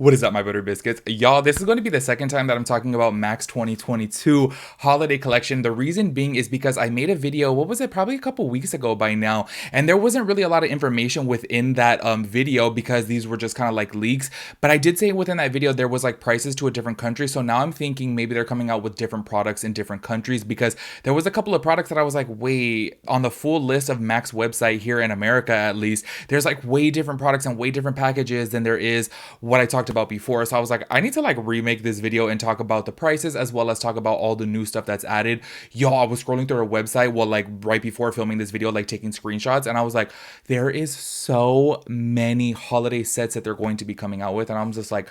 What is up, my butter biscuits? Y'all, this is going to be the second time that I'm talking about MAC's 2022 holiday collection. The reason being is because I made a video, what was it, probably a couple weeks ago by now, and there wasn't really a lot of information within that video because these were just kind of like leaks. But I did say within that video there was like prices to a different country, so now I'm thinking maybe they're coming out with different products in different countries, because there was a couple of products that I was like, wait, on the full list of MAC's website here in America at least, there's like way different products and way different packages than there is what I talked about before. So I was like, I need to like remake this video and talk about the prices as well as talk about all the new stuff that's added. Y'all, I was scrolling through our website, well, like right before filming this video, like taking screenshots, and I was like, there is so many holiday sets that they're going to be coming out with, and I'm just like,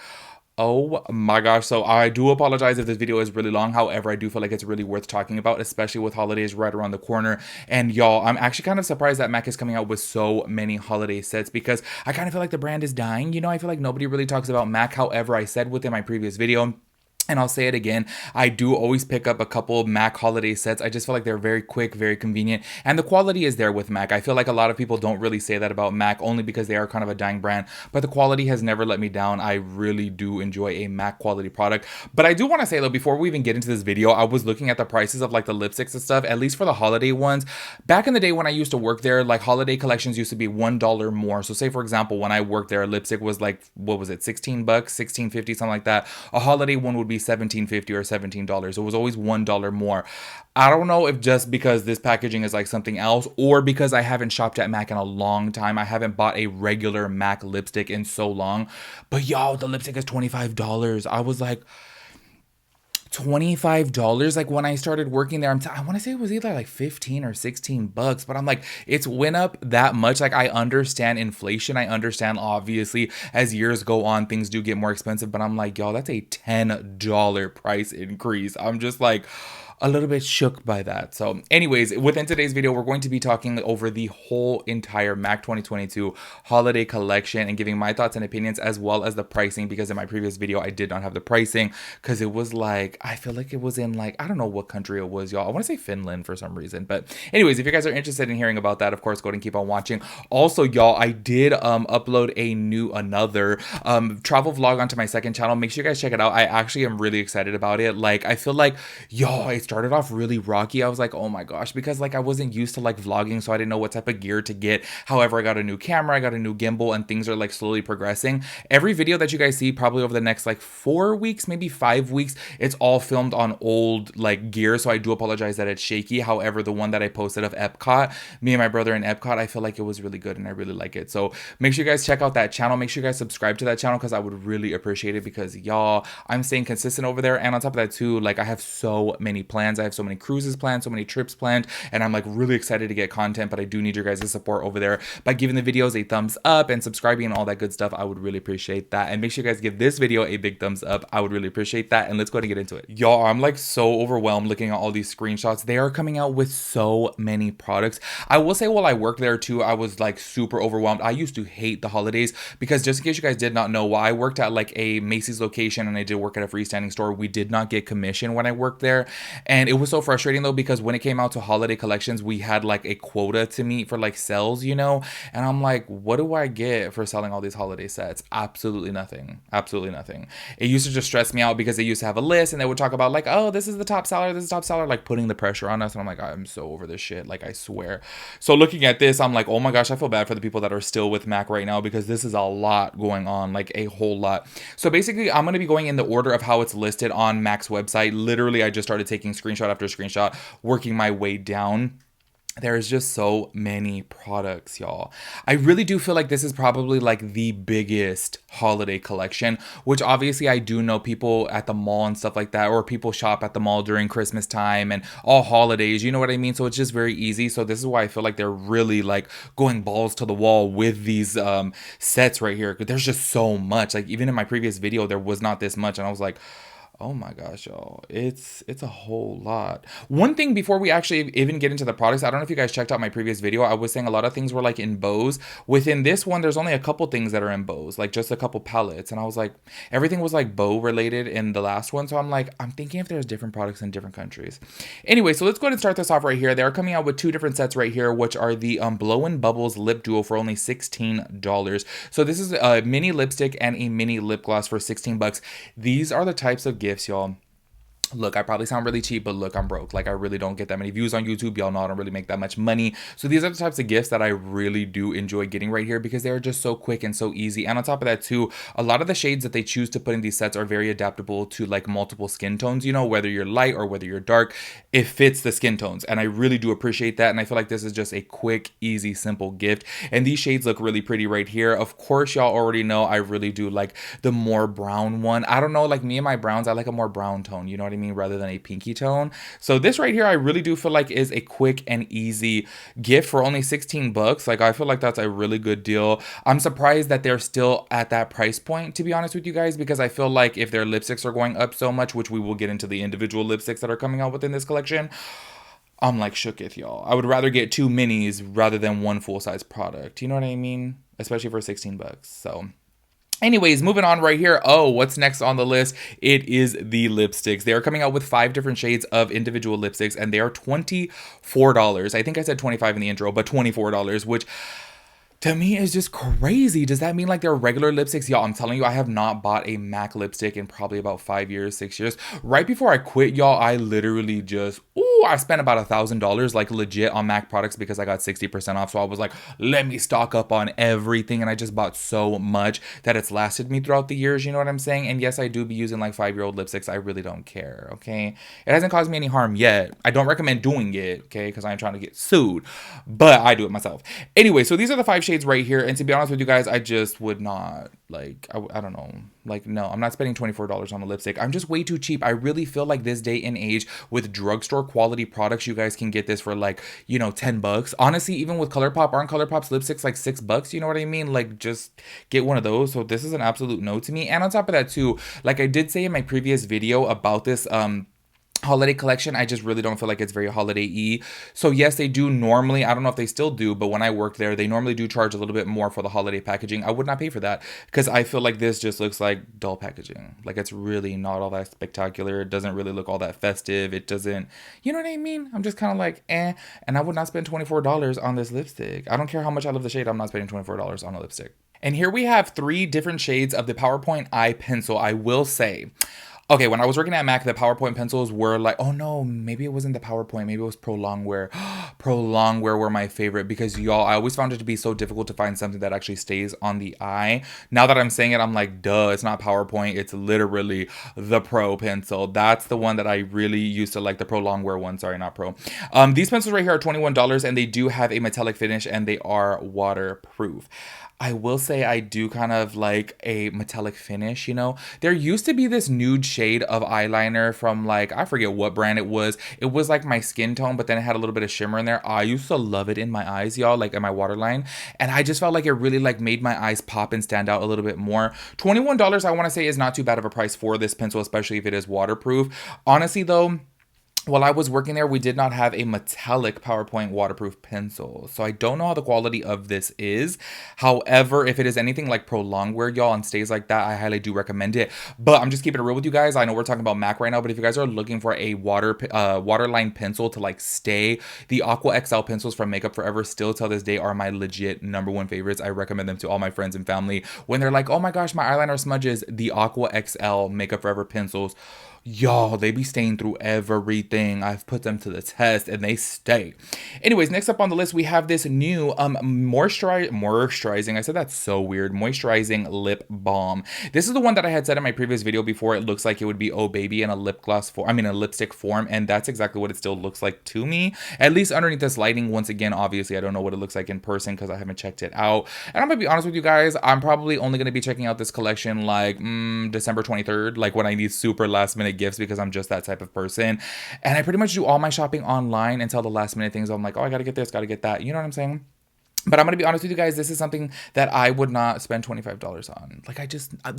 oh my gosh. So I do apologize if this video is really long. However, I do feel like it's really worth talking about, especially with holidays right around the corner. And y'all, I'm actually kind of surprised that MAC is coming out with so many holiday sets, because I kind of feel like the brand is dying. You know, I feel like nobody really talks about MAC. However, I said within my previous video, and I'll say it again, I do always pick up a couple of MAC holiday sets. I just feel like they're very quick, very convenient, and the quality is there with MAC. I feel like a lot of people don't really say that about MAC, only because they are kind of a dying brand, but the quality has never let me down. I really do enjoy a MAC quality product. But I do want to say though, before we even get into this video, I was looking at the prices of like the lipsticks and stuff, at least for the holiday ones. Back in the day when I used to work there, like holiday collections used to be $1 more. So say for example, when I worked there, a lipstick was like, what was it, 16 bucks, 16.50, something like that. A holiday one would be $17.50 or $17. It was always $1 more. I don't know if just because this packaging is like something else, or because I haven't shopped at MAC in a long time. I haven't bought a regular MAC lipstick in so long. But y'all, the lipstick is $25. I was like, $25. Like when I started working there, I want to say it was either like 15 or 16 bucks, but I'm like, it's went up that much. Like I understand inflation. I understand obviously as years go on, things do get more expensive, but I'm like, y'all, that's a $10 price increase. I'm just like, a little bit shook by that. So anyways, within today's video, we're going to be talking over the whole entire MAC 2022 holiday collection and giving my thoughts and opinions as well as the pricing, because in my previous video, I did not have the pricing because it was like, I feel like it was in like, I don't know what country it was, y'all. I want to say Finland for some reason. But anyways, if you guys are interested in hearing about that, of course, go ahead and keep on watching. Also, y'all, I did upload another travel vlog onto my second channel. Make sure you guys check it out. I actually am really excited about it. Like, I feel like, y'all, it's started off really rocky. I was like, oh my gosh, because like I wasn't used to like vlogging, so I didn't know what type of gear to get. However, I got a new camera, I got a new gimbal, and things are like slowly progressing. Every video that you guys see probably over the next like 4 weeks, maybe 5 weeks, it's all filmed on old like gear, so I do apologize that it's shaky. However, the one that I posted of Epcot, me and my brother in Epcot, I feel like it was really good and I really like it. So make sure you guys check out that channel. Make sure you guys subscribe to that channel, because I would really appreciate it, because y'all, I'm staying consistent over there. And on top of that too, like I have so many plans. I have so many cruises planned, so many trips planned, and I'm like really excited to get content, but I do need your guys' support over there by giving the videos a thumbs up and subscribing and all that good stuff. I would really appreciate that. And make sure you guys give this video a big thumbs up. I would really appreciate that. And let's go ahead and get into it. Y'all, I'm like so overwhelmed looking at all these screenshots. They are coming out with so many products. I will say while I worked there too, I was like super overwhelmed. I used to hate the holidays, because just in case you guys did not know, while I worked at like a Macy's location and I did work at a freestanding store, we did not get commission when I worked there. And it was so frustrating though, because when it came out to holiday collections, we had like a quota to meet for like sales, you know, and I'm like, what do I get for selling all these holiday sets? Absolutely nothing. Absolutely nothing. It used to just stress me out, because they used to have a list and they would talk about like, oh, this is the top seller, this is the top seller, like putting the pressure on us. And I'm like, I'm so over this shit, like I swear. So looking at this, I'm like, oh my gosh, I feel bad for the people that are still with MAC right now, because this is a lot going on, like a whole lot. So basically, I'm going to be going in the order of how it's listed on MAC's website. Literally, I just started taking screenshot after screenshot, working my way down. There's just so many products, y'all. I really do feel like this is probably like the biggest holiday collection, which obviously I do know people at the mall and stuff like that, or people shop at the mall during Christmas time and all holidays, you know what I mean? So it's just very easy. So this is why I feel like they're really like going balls to the wall with these sets right here. There's just so much. Like even in my previous video, there was not this much. And I was like, Oh my gosh, y'all. It's a whole lot. One thing before we actually even get into the products, I don't know if you guys checked out my previous video. I was saying a lot of things were like in bows. Within this one, there's only a couple things that are in bows, like just a couple palettes. And I was like, everything was like bow related in the last one. So I'm like, I'm thinking if there's different products in different countries. Anyway, so let's go ahead and start this off right here. They're coming out with two different sets right here, which are the Blow and Bubbles Lip Duo for only $16. So this is a mini lipstick and a mini lip gloss for 16 bucks. These are the types of gifts, y'all. Look, I probably sound really cheap, but look, I'm broke. Like, I really don't get that many views on YouTube. Y'all know I don't really make that much money. So these are the types of gifts that I really do enjoy getting right here because they're just so quick and so easy. And on top of that too, a lot of the shades that they choose to put in these sets are very adaptable to like multiple skin tones, you know, whether you're light or whether you're dark, it fits the skin tones. And I really do appreciate that. And I feel like this is just a quick, easy, simple gift. And these shades look really pretty right here. Of course, y'all already know I really do like the more brown one. I don't know, like me and my browns, I like a more brown tone, you know what I mean? Rather than a pinky tone. So this right here, I really do feel like is a quick and easy gift for only 16 bucks. Like, I feel like that's a really good deal. I'm surprised that they're still at that price point, to be honest with you guys, because I feel like if their lipsticks are going up so much, which we will get into the individual lipsticks that are coming out within this collection, I'm like shooketh, y'all. I would rather get two minis rather than one full-size product. You know what I mean? Especially for 16 bucks. So anyways, moving on right here. Oh, what's next on the list? It is the lipsticks. They are coming out with 5 different shades of individual lipsticks, and they are $24. I think I said 25 in the intro, but $24, which to me is just crazy. Does that mean like they're regular lipsticks? Y'all, I'm telling you, I have not bought a MAC lipstick in probably about 5 years, 6 years. Right before I quit, y'all, I literally just, I spent about $1,000 like legit on MAC products because I got 60% off. So I was like, let me stock up on everything. And I just bought so much that it's lasted me throughout the years. You know what I'm saying? And yes, I do be using like 5-year-old lipsticks. I really don't care. Okay. It hasn't caused me any harm yet. I don't recommend doing it. Okay. Because I'm trying to get sued, but I do it myself. Anyway, so these are the 5 shades right here. And to be honest with you guys, I just would not like, I don't know. Like, no, I'm not spending $24 on a lipstick. I'm just way too cheap. I really feel like this day and age with drugstore quality products, you guys can get this for like, you know, 10 bucks. Honestly, even with ColourPop, aren't ColourPop's lipsticks like $6? You know what I mean? Like, just get one of those. So this is an absolute no to me. And on top of that too, like I did say in my previous video about this, holiday collection, I just really don't feel like it's very holiday-y. So yes, they do normally, I don't know if they still do, but when I worked there, they normally do charge a little bit more for the holiday packaging. I would not pay for that because I feel like this just looks like dull packaging. Like, it's really not all that spectacular. It doesn't really look all that festive. It doesn't, you know what I mean? I'm just kind of like, and I would not spend $24 on this lipstick. I don't care how much I love the shade. I'm not spending $24 on a lipstick. And here we have 3 different shades of the PowerPoint eye pencil. I will say, okay, when I was working at MAC, the PowerPoint pencils were like, oh no, maybe it wasn't the PowerPoint. Maybe it was Pro Longwear. Pro Longwear were my favorite because y'all, I always found it to be so difficult to find something that actually stays on the eye. Now that I'm saying it, I'm like, duh, it's not PowerPoint. It's literally the Pro pencil. That's the one that I really used to like, the Pro Longwear one. Sorry, not Pro. These pencils right here are $21 and they do have a metallic finish and they are waterproof. I will say I do kind of like a metallic finish, you know. There used to be this nude shade of eyeliner from like, I forget what brand it was. It was like my skin tone, but then it had a little bit of shimmer in there. I used to love it in my eyes, y'all, like in my waterline. And I just felt like it really like made my eyes pop and stand out a little bit more. $21, I want to say, is not too bad of a price for this pencil, especially if it is waterproof. Honestly though, while I was working there, we did not have a metallic PowerPoint waterproof pencil. So I don't know how the quality of this is. However, if it is anything like Pro Longwear, y'all, and stays like that, I highly do recommend it. But I'm just keeping it real with you guys. I know we're talking about MAC right now, but if you guys are looking for a waterline pencil to like stay, the Aqua XL pencils from Makeup Forever still till this day are my legit #1 favorites. I recommend them to all my friends and family. When they're like, oh my gosh, my eyeliner smudges, the Aqua XL Makeup Forever pencils, y'all, they be staying through everything. I've put them to the test and they stay. Anyways, next up on the list, we have this new moisturizing, I said that's so weird, moisturizing lip balm. This is the one that I had said in my previous video before. It looks like it would be Oh Baby in a lip gloss form, I mean a lipstick form, and that's exactly what it still looks like to me, at least underneath this lighting. Once again, obviously I don't know what it looks like in person because I haven't checked it out, and I'm gonna be honest with you guys, I'm probably only gonna be checking out this collection like December 23rd, like when I need super last minute gifts, because I'm just that type of person. And I pretty much do all my shopping online until the last minute things. I'm like, oh, I gotta get this, gotta get that. You know what I'm saying? But I'm gonna be honest with you guys, this is something that I would not spend $25 on. Like,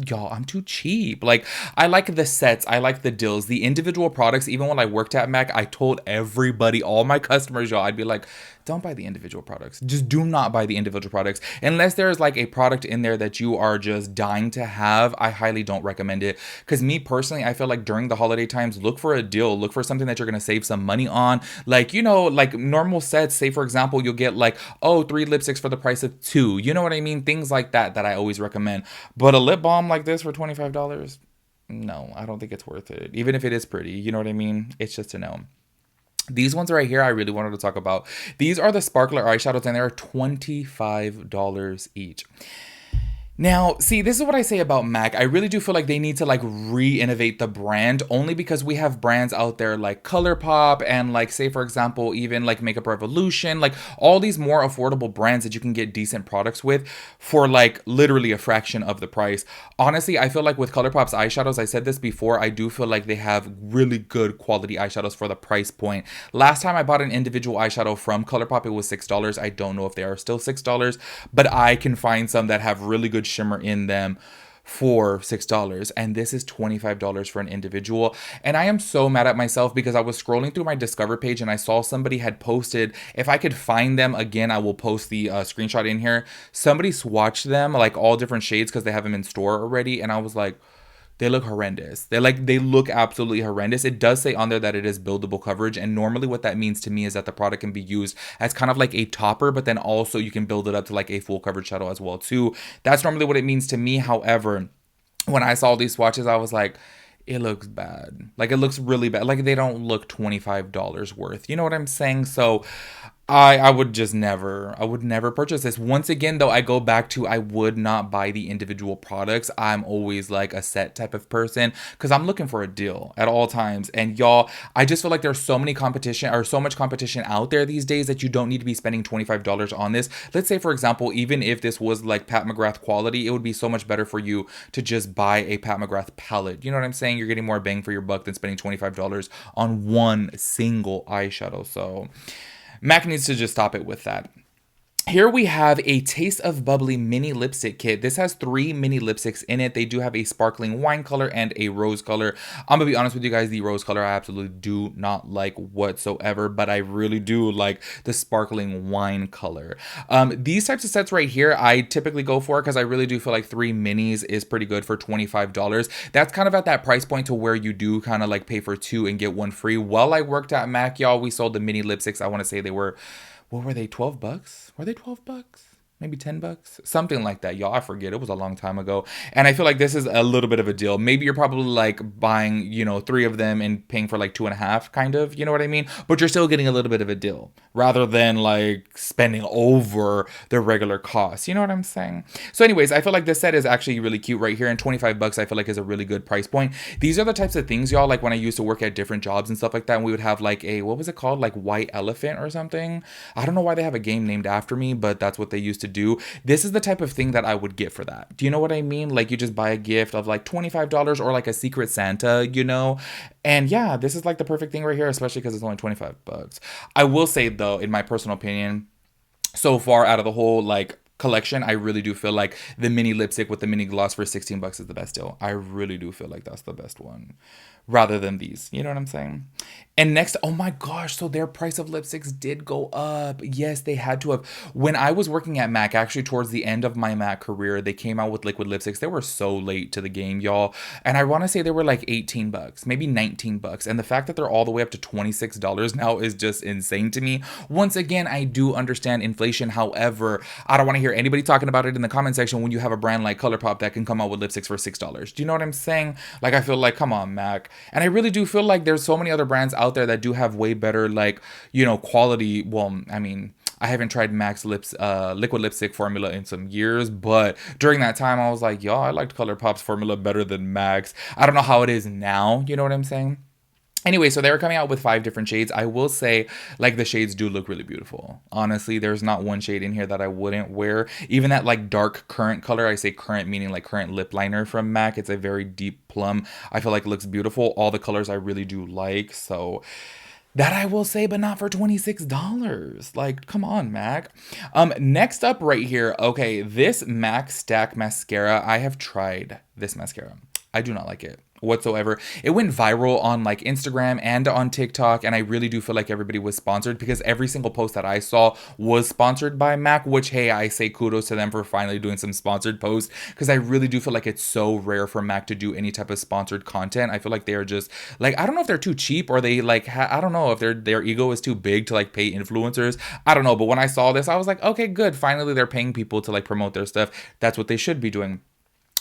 y'all, I'm too cheap. Like, I like the sets, I like the deals, the individual products. Even when I worked at Mac, I told everybody, all my customers, y'all, I'd be like, don't buy the individual products. Just do not buy the individual products. Unless there's like a product in there that you are just dying to have, I highly don't recommend it. Because me personally, I feel like during the holiday times, look for a deal, look for something that you're gonna save some money on. Like, like normal sets, say for example, you'll get like, oh, three lipsticks for the price of two. You know what I mean? Things like that I always recommend. But a lip balm like this for $25, no, I don't think it's worth it. Even if it is pretty, you know what I mean? It's just a no. These ones right here, I really wanted to talk about. These are the sparkler eyeshadows, and they're $25 each. Now, see, this is what I say about MAC. I really do feel like they need to like re-innovate the brand, only because we have brands out there like ColourPop and like, say for example, even like Makeup Revolution, like all these more affordable brands that you can get decent products with for like literally a fraction of the price. Honestly, I feel like with ColourPop's eyeshadows, I said this before, I do feel like they have really good quality eyeshadows for the price point. Last time I bought an individual eyeshadow from ColourPop, it was $6. I don't know if they are still $6, but I can find some that have really good shimmer in them for $6, and this is $25 for an individual. And I am so mad at myself because I was scrolling through my Discover page and I saw somebody had posted, if I could find them again, I will post the screenshot in here. Somebody swatched them like all different shades because they have them in store already, and I was like, they look horrendous. They look absolutely horrendous. It does say on there that it is buildable coverage, and normally what that means to me is that the product can be used as kind of like a topper, but then also you can build it up to like a full coverage shadow as well too. That's normally what it means to me. However, when I saw these swatches, I was like, it looks bad. Like, it looks really bad. Like, they don't look $25 worth. You know what I'm saying? So I would just never, I would never purchase this. Once again, though, I go back to, I would not buy the individual products. I'm always like a set type of person because I'm looking for a deal at all times. And y'all, I just feel like there's so many competition or so much competition out there these days that you don't need to be spending $25 on this. Let's say, for example, even if this was like Pat McGrath quality, it would be so much better for you to just buy a Pat McGrath palette. You know what I'm saying? You're getting more bang for your buck than spending $25 on one single eyeshadow. So MAC needs to just stop it with that. Here we have a Taste of Bubbly mini lipstick kit. This has 3 mini lipsticks in it. They do have a sparkling wine color and a rose color. I'm gonna be honest with you guys, the rose color I absolutely do not like whatsoever, but I really do like the sparkling wine color. These types of sets right here, I typically go for because I really do feel like 3 minis is pretty good for $25. That's kind of at that price point to where you do kind of like pay for 2 and get 1 free. While I worked at MAC, y'all, we sold the mini lipsticks. I want to say they were, what were they, 12 bucks? Were they 12 bucks? Maybe 10 bucks, something like that, y'all. I forget, it was a long time ago. And I feel like this is a little bit of a deal. Maybe you're probably like buying, 3 of them and paying for like 2.5, kind of, you know what I mean? But you're still getting a little bit of a deal rather than like spending over the regular cost. You know what I'm saying? So anyways, I feel like this set is actually really cute right here, and 25 bucks I feel like is a really good price point. These are the types of things, y'all, like when I used to work at different jobs and stuff like that, and we would have like a, what was it called? Like White Elephant or something. I don't know why they have a game named after me, but that's what they used to do. This is the type of thing that I would get for that. Do you know what I mean? Like, you just buy a gift of like $25 or like a Secret Santa, And yeah, this is like the perfect thing right here, especially because it's only 25 bucks. I will say though, in my personal opinion, so far out of the whole like collection, I really do feel like the mini lipstick with the mini gloss for 16 bucks is the best deal. I really do feel like that's the best one rather than these. You know what I'm saying? And next, oh my gosh, so their price of lipsticks did go up. Yes, they had to have. When I was working at MAC, actually towards the end of my MAC career, they came out with liquid lipsticks. They were so late to the game, y'all. And I want to say they were like 18 bucks, maybe 19 bucks. And the fact that they're all the way up to $26 now is just insane to me. Once again, I do understand inflation. However, I don't want to hear anybody talking about it in the comment section when you have a brand like ColourPop that can come out with lipsticks for $6. Do you know what I'm saying? Like, I feel like, come on, MAC. And I really do feel like there's so many other brands out there that do have way better, like, quality. Well, I mean, I haven't tried MAC's liquid lipstick formula in some years, but during that time, I was like, y'all, I liked ColourPop's formula better than MAC's. I don't know how it is now, you know what I'm saying? Anyway, so they were coming out with 5 different shades. I will say, like, the shades do look really beautiful. Honestly, there's not one shade in here that I wouldn't wear. Even that, like, dark currant color, I say currant meaning, like, currant lip liner from MAC. It's a very deep plum. I feel like it looks beautiful. All the colors I really do like, so That I will say, but not for $26. Like, come on, Mac. Next up right here, okay, this MAC Stack mascara. I have tried this mascara. I do not like it whatsoever. It went viral on like Instagram and on TikTok, and I really do feel like everybody was sponsored because every single post that I saw was sponsored by MAC, which hey, I say kudos to them for finally doing some sponsored posts because I really do feel like it's so rare for MAC to do any type of sponsored content. I feel like they are just like, I don't know if they're too cheap or they like I don't know if their ego is too big to like pay influencers. I don't know, but when I saw this, I was like, okay, good. Finally, they're paying people to like promote their stuff. That's what they should be doing.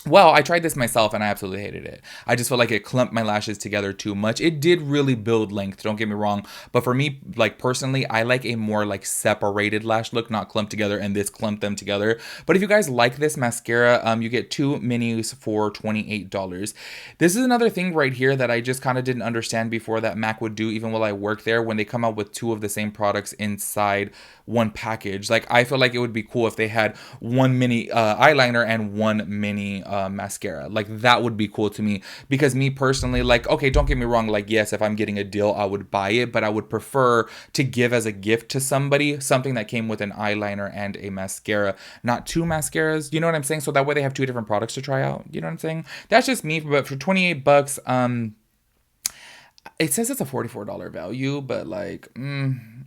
Well, I tried this myself and I absolutely hated it. I just felt like it clumped my lashes together too much. It did really build length, don't get me wrong. But for me, like personally, I like a more like separated lash look, not clumped together, and this clumped them together. But if you guys like this mascara, you get 2 minis for $28. This is another thing right here that I just kind of didn't understand before that MAC would do, even while I worked there, when they come out with 2 of the same products inside one package. Like, I feel like it would be cool if they had 1 mini eyeliner and 1 mini mascara. Like, that would be cool to me because me personally, like, okay, don't get me wrong, like, yes, if I'm getting a deal I would buy it, but I would prefer to give as a gift to somebody something that came with an eyeliner and a mascara, not 2 mascaras. You know what I'm saying? So that way they have 2 different products to try out. You know what I'm saying? That's just me. But for 28 bucks, it says it's a $44 value, but like,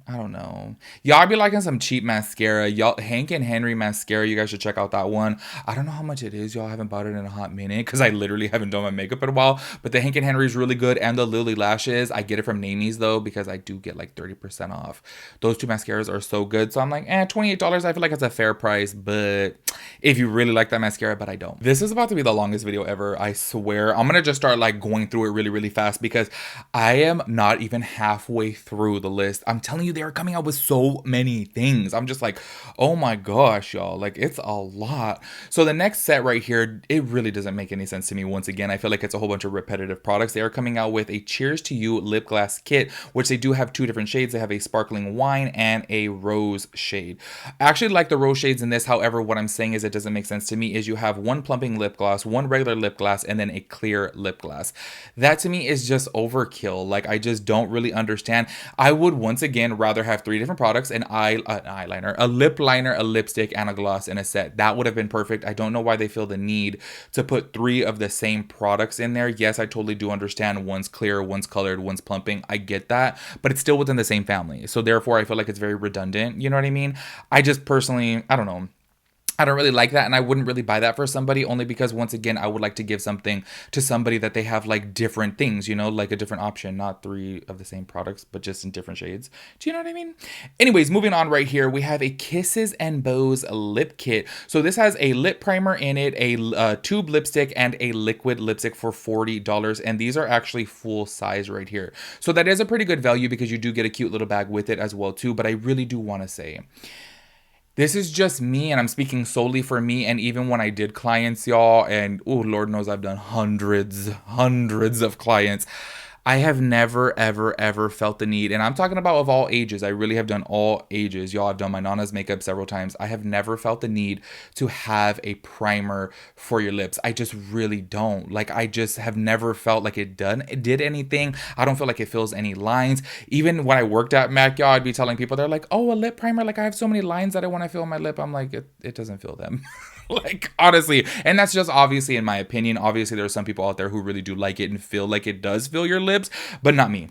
I don't know. Y'all be liking some cheap mascara. Y'all, Hank and Henry mascara, you guys should check out that one. I don't know how much it is. Y'all haven't bought it in a hot minute because I literally haven't done my makeup in a while. But the Hank and Henry is really good. And the Lily Lashes, I get it from Namies though because I do get like 30% off. Those 2 mascaras are so good. So I'm like, $28. I feel like it's a fair price. But if you really like that mascara, but I don't. This is about to be the longest video ever. I swear. I'm going to just start like going through it really, really fast because I am not even halfway through the list. I'm telling you, they are coming out with so many things. I'm just like, oh my gosh, y'all. Like, it's a lot. So the next set right here, it really doesn't make any sense to me. Once again, I feel like it's a whole bunch of repetitive products. They are coming out with a Cheers to You lip gloss kit, which they do have 2 different shades. They have a sparkling wine and a rose shade. I actually like the rose shades in this. However, what I'm saying is it doesn't make sense to me is you have 1 plumping lip gloss, 1 regular lip gloss, and then a clear lip gloss. That to me is just overkill. Like, I just don't really understand. I would once again rather have 3 different products, an eyeliner, a lip liner, a lipstick, and a gloss in a set. That would have been perfect. I don't know why they feel the need to put 3 of the same products in there. Yes, I totally do understand one's clear, one's colored, one's plumping. I get that, but it's still within the same family. So therefore, I feel like it's very redundant. You know what I mean? I just personally, I don't know. I don't really like that, and I wouldn't really buy that for somebody only because, once again, I would like to give something to somebody that they have like different things, you know, like a different option, not 3 of the same products, but just in different shades. Do you know what I mean? Anyways, moving on right here, we have a Kisses and Bows lip kit. So this has a lip primer in it, a tube lipstick, and a liquid lipstick for $40, and these are actually full size right here. So that is a pretty good value because you do get a cute little bag with it as well too, but I really do want to say, this is just me, and I'm speaking solely for me. And even when I did clients, y'all, and oh, Lord knows I've done hundreds of clients, I have never, ever, ever felt the need, and I'm talking about of all ages. I really have done all ages. Y'all, I've done my Nana's makeup several times. I have never felt the need to have a primer for your lips. I just really don't. Like, I just have never felt like it did anything. I don't feel like it fills any lines. Even when I worked at MAC, y'all, I'd be telling people, they're like, oh, a lip primer. Like, I have so many lines that I want to fill my lip. I'm like, it doesn't fill them. Like, honestly. And that's just obviously in my opinion. Obviously, there are some people out there who really do like it and feel like it does fill your lips, but not me.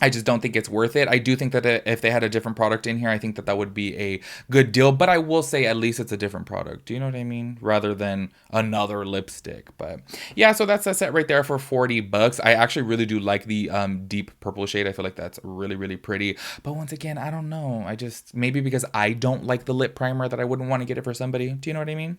I just don't think it's worth it. I do think that if they had a different product in here, I think that that would be a good deal. But I will say at least it's a different product. Do you know what I mean? Rather than another lipstick. But yeah, so that's a set right there for $40. I actually really do like the deep purple shade. I feel like that's really, really pretty. But once again, I don't know. I just, maybe because I don't like the lip primer that I wouldn't want to get it for somebody. Do you know what I mean?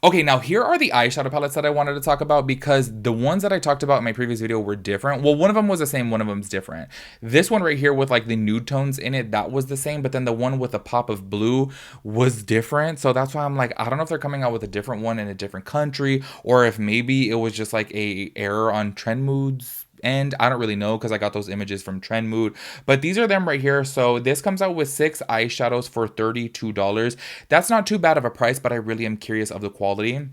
Okay, now here are the eyeshadow palettes that I wanted to talk about because the ones that I talked about in my previous video were different. Well, one of them was the same, one of them's different. This one right here with like the nude tones in it, that was the same, but then the one with a pop of blue was different. So that's why I'm like, I don't know if they're coming out with a different one in a different country or if maybe it was just like a error on Trend Moods. And I don't really know because I got those images from Trend Mood. But these are them right here. So this comes out with 6 eyeshadows for $32. That's not too bad of a price, but I really am curious of the quality.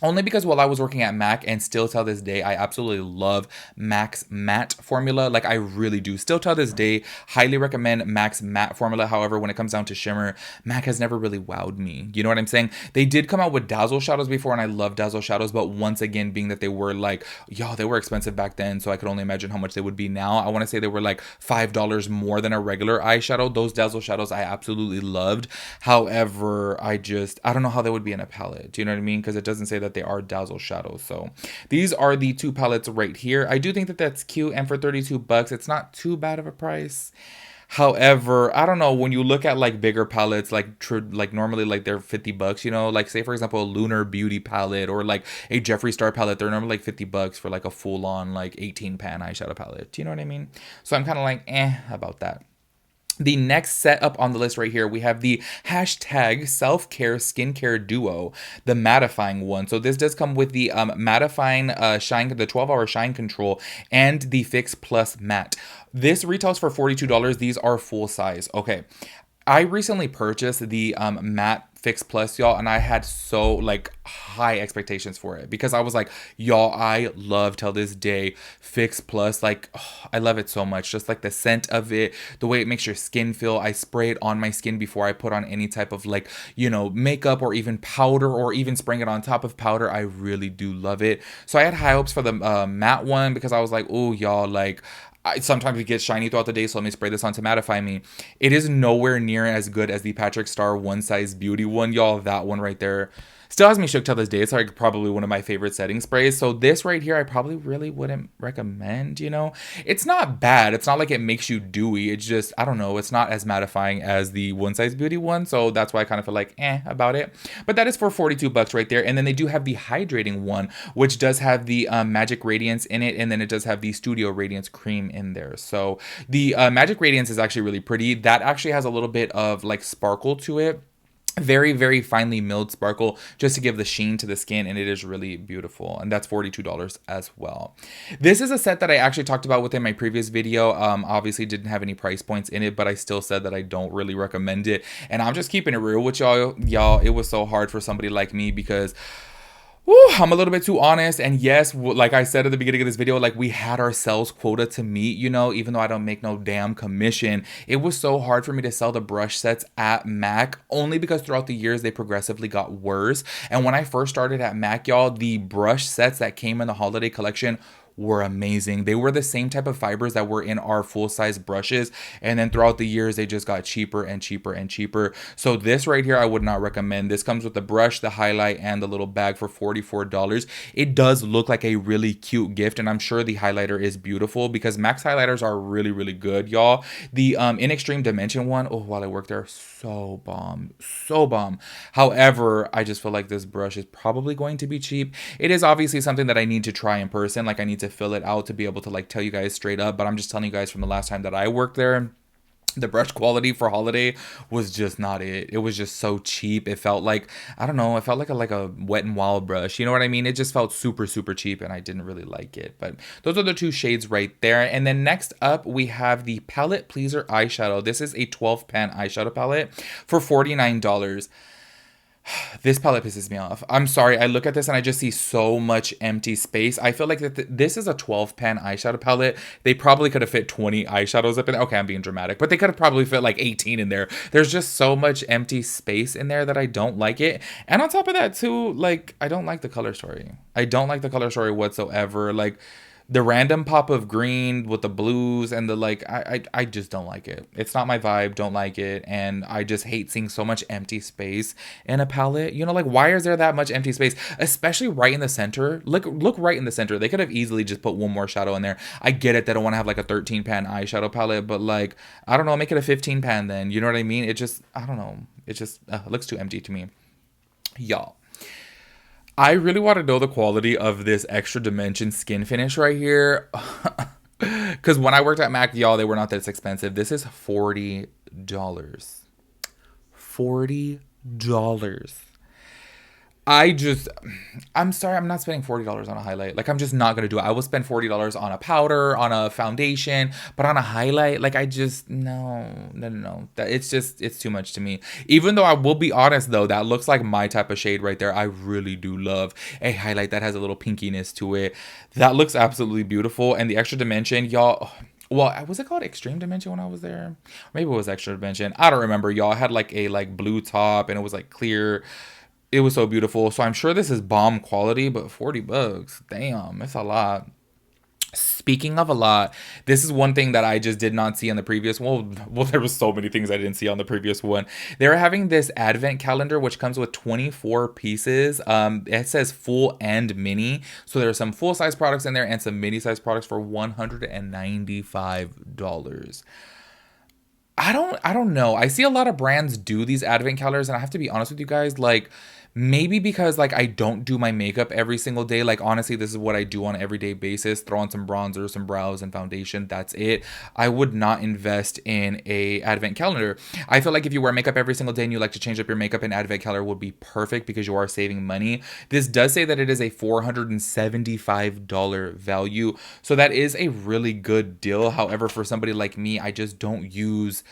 Only because while I was working at MAC, and still till this day, I absolutely love MAC's matte formula. Like, I really do. Still till this day, highly recommend MAC's matte formula. However, when it comes down to shimmer, MAC has never really wowed me. You know what I'm saying? They did come out with Dazzle shadows before, and I love Dazzle shadows. But once again, being that they were like, y'all, they were expensive back then, so I could only imagine how much they would be now. I want to say they were like $5 more than a regular eyeshadow. Those Dazzle shadows I absolutely loved. However, I don't know how they would be in a palette. Do you know what I mean? Because it doesn't say that they are Dazzle shadows. So these are the two palettes right here. I do think that that's cute, and for 32 bucks, it's not too bad of a price. However, I don't know, when you look at like bigger palettes, like normally like they're 50 bucks, you know, like say for example a Lunar Beauty palette or like a Jeffree Star palette, they're normally like 50 bucks for like a full on like 18 pan eyeshadow palette. Do you know what I mean? So I'm kind of like about that. The next set up on the list right here, we have the hashtag self-care skincare duo, the mattifying one. So this does come with the mattifying shine, the 12-hour shine control, and the Fix Plus matte. This retails for $42. These are full size. Okay. I recently purchased the matte Fix Plus, y'all, and I had so like high expectations for it because I was like, y'all, I love till this day Fix Plus. Like, I love it so much. Just like the scent of it, the way it makes your skin feel. I spray it on my skin before I put on any type of like, you know, makeup or even powder or even spraying it on top of powder. I really do love it. So I had high hopes for the matte one because I was like, oh, y'all, like, sometimes it gets shiny throughout the day, so let me spray this on to mattify me. It is nowhere near as good as the Patrick Star One Size Beauty one, y'all. That one right there still has me shook till this day. It's like probably one of my favorite setting sprays. So this right here, I probably really wouldn't recommend, you know. It's not bad. It's not like it makes you dewy. It's just, I don't know, it's not as mattifying as the One Size Beauty one. So that's why I kind of feel like about it. But that is for 42 bucks right there. And then they do have the hydrating one, which does have the Magic Radiance in it. And then it does have the Studio Radiance cream in there. So the Magic Radiance is actually really pretty. That actually has a little bit of like sparkle to it. Very, very finely milled sparkle just to give the sheen to the skin, and it is really beautiful, and that's $42 as well. This is a set that I actually talked about within my previous video. Obviously didn't have any price points in it, but I still said that I don't really recommend it, and I'm just keeping it real with y'all. It was so hard for somebody like me because I'm a little bit too honest, and yes, like I said at the beginning of this video, like we had our sales quota to meet, you know, even though I don't make no damn commission. It was so hard for me to sell the brush sets at MAC, only because throughout the years they progressively got worse. And when I first started at MAC, y'all, the brush sets that came in the holiday collection were amazing. They were the same type of fibers that were in our full-size brushes, and then throughout the years they just got cheaper and cheaper and cheaper. So this right here I would not recommend. This comes with the brush, the highlight, and the little bag for $44. It does look like a really cute gift, and I'm sure the highlighter is beautiful because MAC's highlighters are really, really good, y'all. The in Extreme Dimension one, while I worked there, so bomb, so bomb. However, I just feel like this brush is probably going to be cheap. It is obviously something that I need to try in person. Like I need to fill it out to be able to like tell you guys straight up, but I'm just telling you guys from the last time that I worked there, the brush quality for holiday was just not it. It was just so cheap. It felt like, I don't know, it felt like a Wet n Wild brush. You know what I mean? It just felt super, super cheap, and I didn't really like it. But those are the two shades right there. And then next up, we have the Palette Pleaser eyeshadow. This is a 12 pan eyeshadow palette for $49. This palette pisses me off. I'm sorry. I look at this and I just see so much empty space. I feel like this is a 12 pan eyeshadow palette. They probably could have fit 20 eyeshadows up in there. Okay, I'm being dramatic, but they could have probably fit like 18 in there. There's just so much empty space in there that I don't like it. And on top of that too, like, I don't like the color story. I don't like the color story whatsoever. Like, the random pop of green with the blues and the like, I just don't like it. It's not my vibe, don't like it, and I just hate seeing so much empty space in a palette. You know, like, why is there that much empty space? Especially right in the center. Look right in the center. They could have easily just put one more shadow in there. I get it, they don't want to have like a 13 pan eyeshadow palette, but like, I don't know, make it a 15 pan then. You know what I mean? It just, I don't know. It just looks too empty to me. Y'all, I really want to know the quality of this Extra Dimension skin finish right here. Because when I worked at MAC, y'all, they were not this expensive. This is $40. $40. I just, I'm sorry, I'm not spending $40 on a highlight. Like, I'm just not gonna do it. I will spend $40 on a powder, on a foundation, but on a highlight, like, I just, no. That it's just, it's too much to me. Even though I will be honest, though, that looks like my type of shade right there. I really do love a highlight that has a little pinkiness to it. That looks absolutely beautiful. And the extra dimension, y'all. Well, was it called Extreme Dimension when I was there? Maybe it was Extra Dimension. I don't remember, y'all. I had like a like blue top and it was like clear. It was so beautiful. So I'm sure this is bomb quality, but $40. Damn, it's a lot. Speaking of a lot, this is one thing that I just did not see on the previous one. Well, there was so many things I didn't see on the previous one. They were having this advent calendar, which comes with 24 pieces. It says full and mini. So there are some full size products in there and some mini size products for $195. I don't know. I see a lot of brands do these advent calendars, and I have to be honest with you guys, like maybe because like I don't do my makeup every single day. Like honestly, this is what I do on an everyday basis. Throw on some bronzer, some brows, and foundation. That's it. I would not invest in a advent calendar. I feel like if you wear makeup every single day and you like to change up your makeup, an advent calendar would be perfect because you are saving money. This does say that it is a $475 value. So that is a really good deal. However, for somebody like me, I just don't use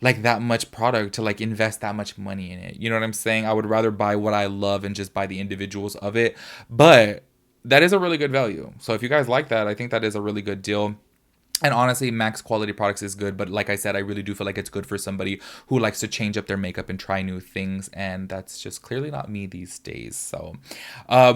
like that much product to like invest that much money in it. You know what I'm saying? I would rather buy what I love and just buy the individuals of it. But that is a really good value. So if you guys like that, I think that is a really good deal. And honestly, Max quality products is good, but like I said, I really do feel like it's good for somebody who likes to change up their makeup and try new things, and that's just clearly not me these days. So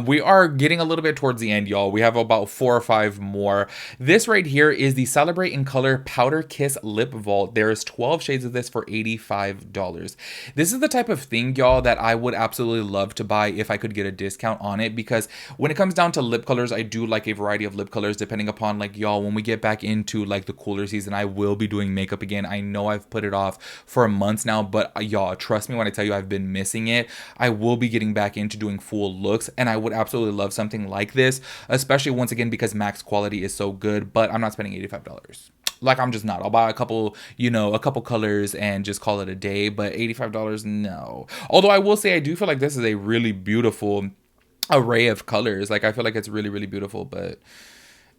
we are getting a little bit towards the end, y'all. We have about 4 or 5 more. This right here is the Celebrate in Color Powder Kiss Lip Vault. There's 12 shades of this for $85. This is the type of thing, y'all, that I would absolutely love to buy if I could get a discount on it, because when it comes down to lip colors, I do like a variety of lip colors depending upon, like, y'all, when we get back into like the cooler season, I will be doing makeup again. I know I've put it off for months now, but y'all, trust me when I tell you I've been missing it. I will be getting back into doing full looks, and I would absolutely love something like this, especially once again because Max quality is so good, but I'm not spending $85. Like, I'm just not. I'll buy a couple, a couple colors and just call it a day, but $85, no. Although I will say I do feel like this is a really beautiful array of colors. Like, I feel like it's really, really beautiful, but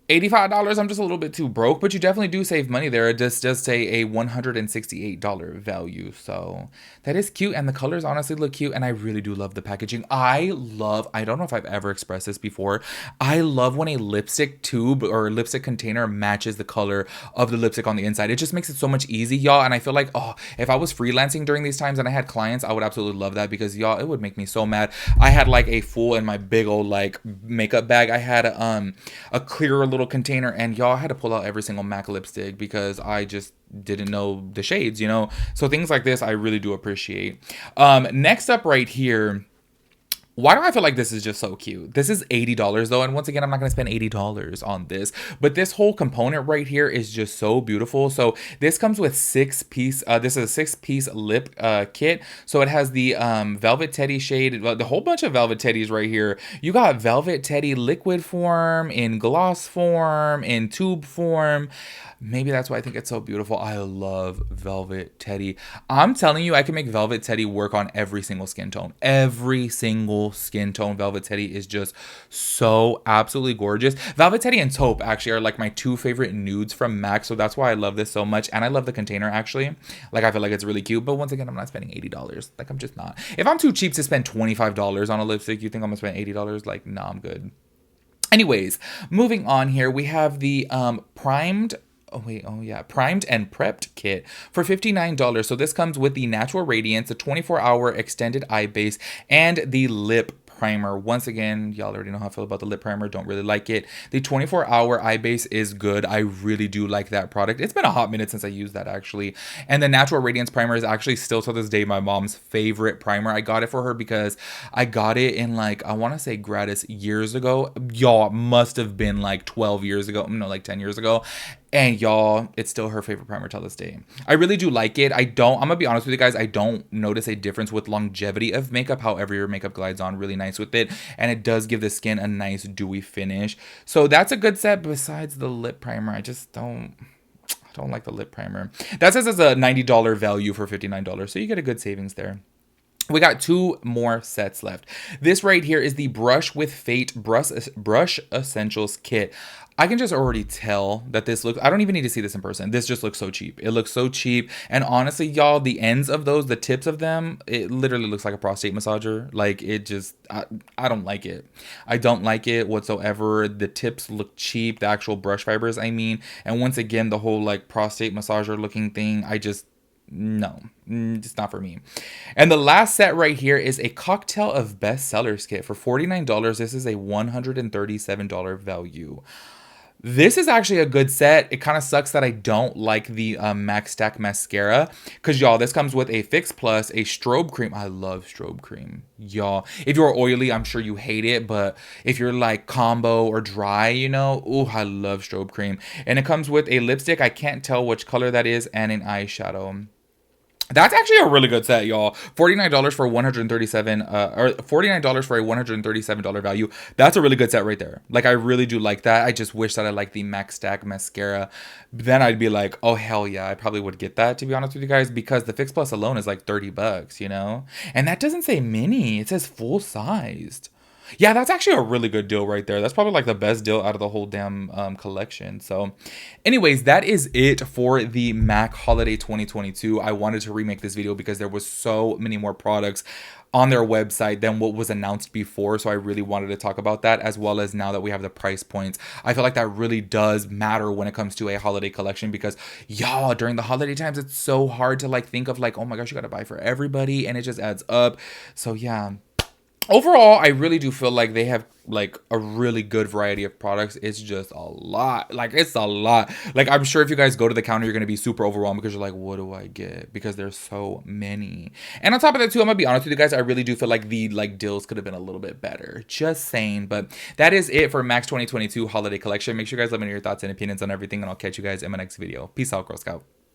$85, I'm just a little bit too broke, but you definitely do save money there. It just does say a $168 value. So that is cute. And the colors honestly look cute. And I really do love the packaging. I don't know if I've ever expressed this before. I love when a lipstick tube or lipstick container matches the color of the lipstick on the inside. It just makes it so much easy, y'all. And I feel like, if I was freelancing during these times and I had clients, I would absolutely love that, because y'all, it would make me so mad. I had like a full in my big old like makeup bag. I had a clear little container, and y'all, had to pull out every single MAC lipstick because I just didn't know the shades, so things like this I really do appreciate. Next up right here, why do I feel like this is just so cute? This is $80 though, and once again, I'm not gonna spend $80 on this, but this whole component right here is just so beautiful. So this comes with 6-piece. This is a 6-piece lip kit. So it has the Velvet Teddy shade, the whole bunch of Velvet Teddies right here. You got Velvet Teddy liquid form, in gloss form, in tube form. Maybe that's why I think it's so beautiful. I love Velvet Teddy. I'm telling you, I can make Velvet Teddy work on every single skin tone. Every single skin tone. Velvet Teddy is just so absolutely gorgeous. Velvet Teddy and Taupe actually are like my 2 favorite nudes from MAC. So that's why I love this so much. And I love the container actually. Like, I feel like it's really cute. But once again, I'm not spending $80. Like, I'm just not. If I'm too cheap to spend $25 on a lipstick, you think I'm gonna spend $80? Like, nah, I'm good. Anyways, moving on here, we have the primed and prepped kit for $59. So this comes with the Natural Radiance, the 24-hour extended eye base, and the lip primer. Once again, y'all already know how I feel about the lip primer. Don't really like it. The 24-hour eye base is good. I really do like that product. It's been a hot minute since I used that actually. And the Natural Radiance primer is actually still to this day my mom's favorite primer. I got it for her because I got it in like, I want to say gratis years ago. Y'all, must have been like 12 years ago. No, like 10 years ago. And y'all, it's still her favorite primer till this day. I really do like it. I'm gonna be honest with you guys, I don't notice a difference with longevity of makeup. However, your makeup glides on really nice with it, and it does give the skin a nice dewy finish. So that's a good set. Besides the lip primer, I don't like the lip primer. That says it's a $90 value for $59, so you get a good savings there. We got two more sets left. This right here is the Brush with Fate Brush Essentials Kit. I can just already tell that this looks, I don't even need to see this in person. This just looks so cheap. It looks so cheap. And honestly, y'all, the ends of those, the tips of them, it literally looks like a prostate massager. Like it just, I don't like it. I don't like it whatsoever. The tips look cheap. The actual brush fibers, I mean. And once again, the whole like prostate massager looking thing, I just, no, it's not for me. And the last set right here is a cocktail of bestsellers kit for $49. This is a $137 value. This is actually a good set. It kind of sucks that I don't like the Max Stack mascara, because y'all, this comes with a Fix Plus, a strobe cream. I love strobe cream, y'all. If you're oily, I'm sure you hate it, but if you're like combo or dry, you know, ooh, I love strobe cream. And it comes with a lipstick. I can't tell which color that is, and an eyeshadow. That's actually a really good set, y'all. $49 for 137 or $49 for a $137 value. That's a really good set right there. Like I really do like that. I just wish that I liked the Max Stack mascara. Then I'd be like, "Oh hell yeah, I probably would get that," to be honest with you guys, because the Fix Plus alone is like 30 bucks, you know? And that doesn't say mini. It says full sized. Yeah, that's actually a really good deal right there. That's probably like the best deal out of the whole damn collection. So anyways, that is it for the MAC Holiday 2022. I wanted to remake this video because there was so many more products on their website than what was announced before. So I really wanted to talk about that, as well as now that we have the price points. I feel like that really does matter when it comes to a holiday collection, because y'all, during the holiday times, it's so hard to like think of like, oh my gosh, you gotta buy for everybody, and it just adds up. So yeah. Overall, I really do feel like they have like a really good variety of products. It's just a lot. Like it's a lot. Like I'm sure if you guys go to the counter, you're going to be super overwhelmed because you're like, what do I get? Because there's so many. And on top of that too, I'm going to be honest with you guys, I really do feel like the like deals could have been a little bit better. Just saying. But that is it for Max 2022 holiday collection. Make sure you guys let me know your thoughts and opinions on everything, and I'll catch you guys in my next video. Peace out, Girl Scout.